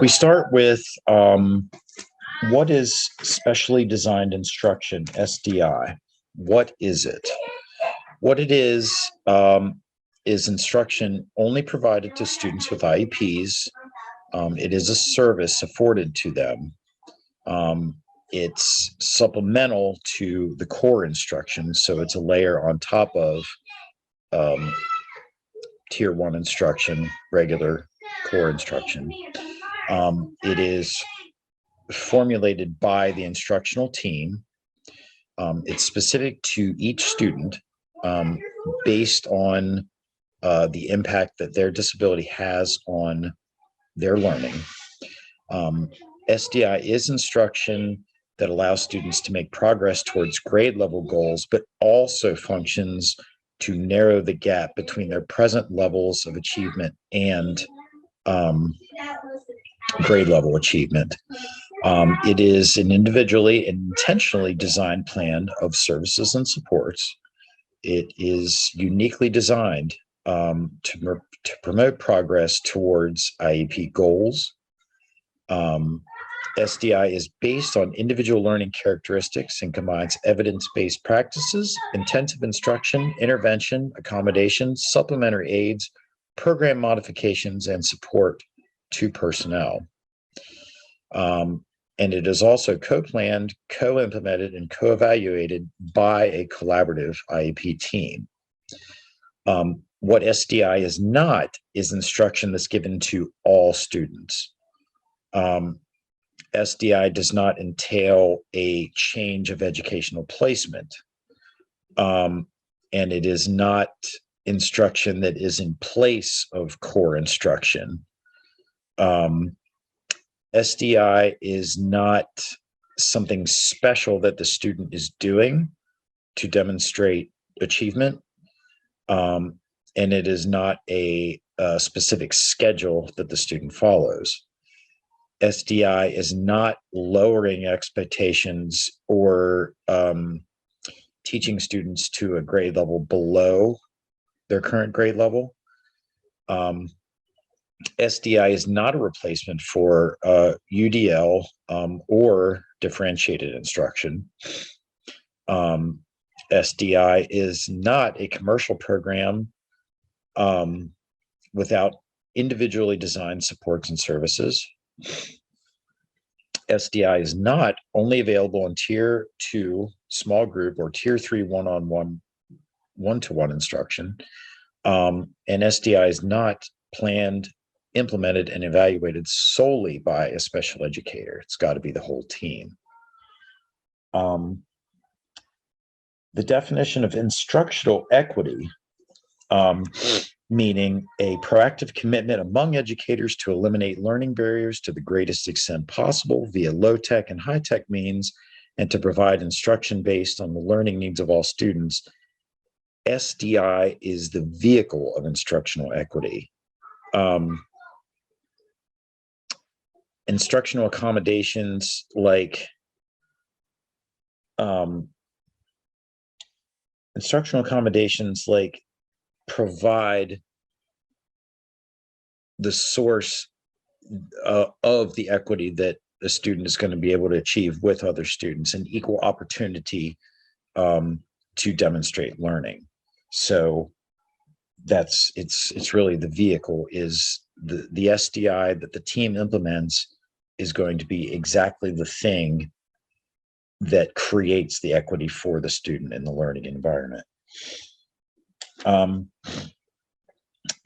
We start with what is specially designed instruction, SDI? What is it? What it is instruction only provided to students with IEPs. It is a service afforded to them. It's supplemental to the core instruction, so it's a layer on top of Tier 1 instruction, regular core instruction. It is formulated by the instructional team. It's specific to each student based on the impact that their disability has on their learning. SDI is instruction that allows students to make progress towards grade level goals, but also functions to narrow the gap between their present levels of achievement and grade level achievement. It is an individually and intentionally designed plan of services and supports. It is uniquely designed to promote progress towards IEP goals. SDI is based on individual learning characteristics and combines evidence-based practices, intensive instruction, intervention, accommodations, supplementary aids, program modifications, and support to personnel. And it is also co-planned, co-implemented, and co-evaluated by a collaborative IEP team. What SDI is not is instruction that's given to all students. SDI does not entail a change of educational placement. And it is not instruction that is in place of core instruction. SDI is not something special that the student is doing to demonstrate achievement. And it is not a specific schedule that the student follows. SDI is not lowering expectations or teaching students to a grade level below their current grade level. SDI is not a replacement for UDL or differentiated instruction. SDI is not a commercial program without individually designed supports and services. SDI is not only available in Tier 2 small group or Tier 3 one-on-one, one-to-one instruction. And SDI is not planned, implemented, and evaluated solely by a special educator. It's got to be the whole team. The definition of instructional equity, meaning a proactive commitment among educators to eliminate learning barriers to the greatest extent possible via low-tech and high-tech means, and to provide instruction based on the learning needs of all students. SDI is the vehicle of instructional equity. Instructional accommodations like provide the source of the equity that the student is going to be able to achieve with other students, and equal opportunity to demonstrate learning. So it's really the vehicle is the SDI that the team implements is going to be exactly the thing that creates the equity for the student in the learning environment.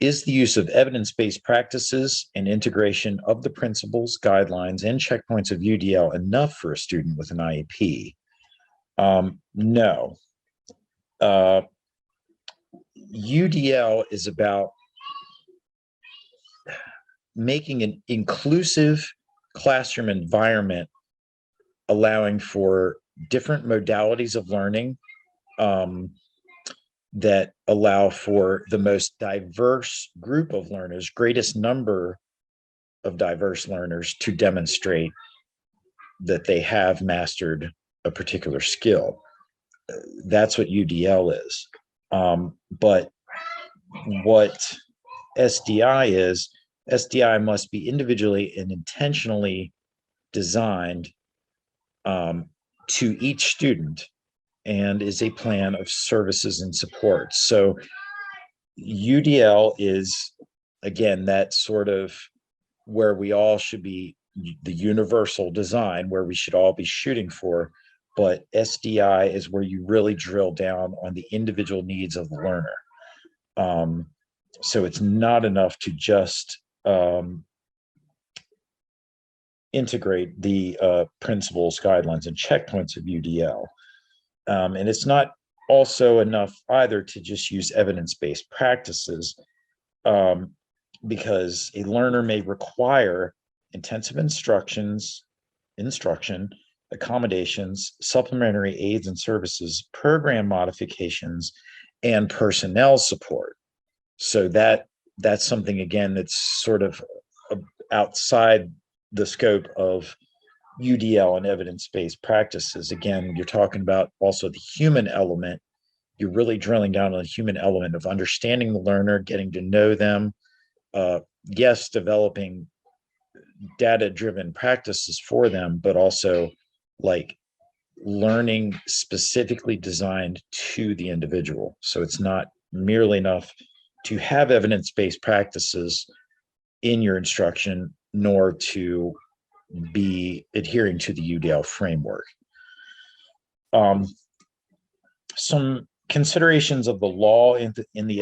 Is the use of evidence-based practices and integration of the principles, guidelines, and checkpoints of UDL enough for a student with an IEP? No. UDL is about making an inclusive classroom environment, allowing for different modalities of learning that allow for the most diverse group of learners, greatest number of diverse learners to demonstrate that they have mastered a particular skill. That's what UDL is. But what SDI is SDI must be individually and intentionally designed to each student and is a plan of services and support. So UDL is, again, that sort of where we all should be, the universal design where we should all be shooting for. But SDI is where you really drill down on the individual needs of the learner. So it's not enough to just integrate the principles, guidelines, and checkpoints of UDL. And it's not also enough either to just use evidence-based practices, because a learner may require intensive instruction, accommodations, supplementary aids and services, program modifications, and personnel support. So that's something, again, that's sort of outside the scope of UDL and evidence-based practices. Again, you're talking about also the human element. You're really drilling down on the human element of understanding the learner, getting to know them. Yes, developing data-driven practices for them, but also like learning specifically designed to the individual. So it's not merely enough to have evidence-based practices in your instruction, nor to be adhering to the UDL framework. Some considerations of the law in the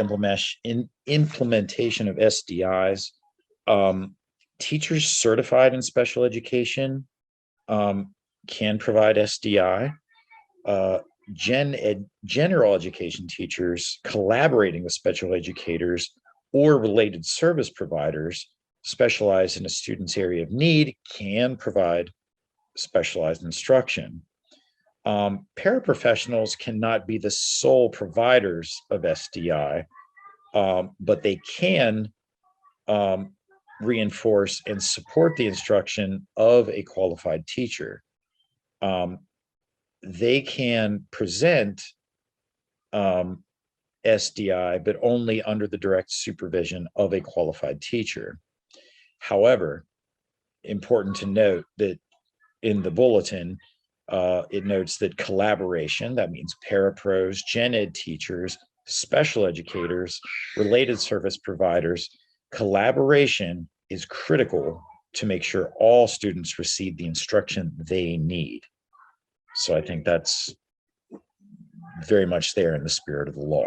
implementation of SDIs. Teachers certified in special education can provide SDI. General education teachers collaborating with special educators or related service providers specialized in a student's area of need can provide specialized instruction. Paraprofessionals cannot be the sole providers of SDI, but they can reinforce and support the instruction of a qualified teacher. They can present SDI, but only under the direct supervision of a qualified teacher. However, important to note that in the bulletin, it notes that collaboration, that means parapros, gen ed teachers, special educators, related service providers, collaboration is critical to make sure all students receive the instruction they need. So I think that's very much there in the spirit of the law.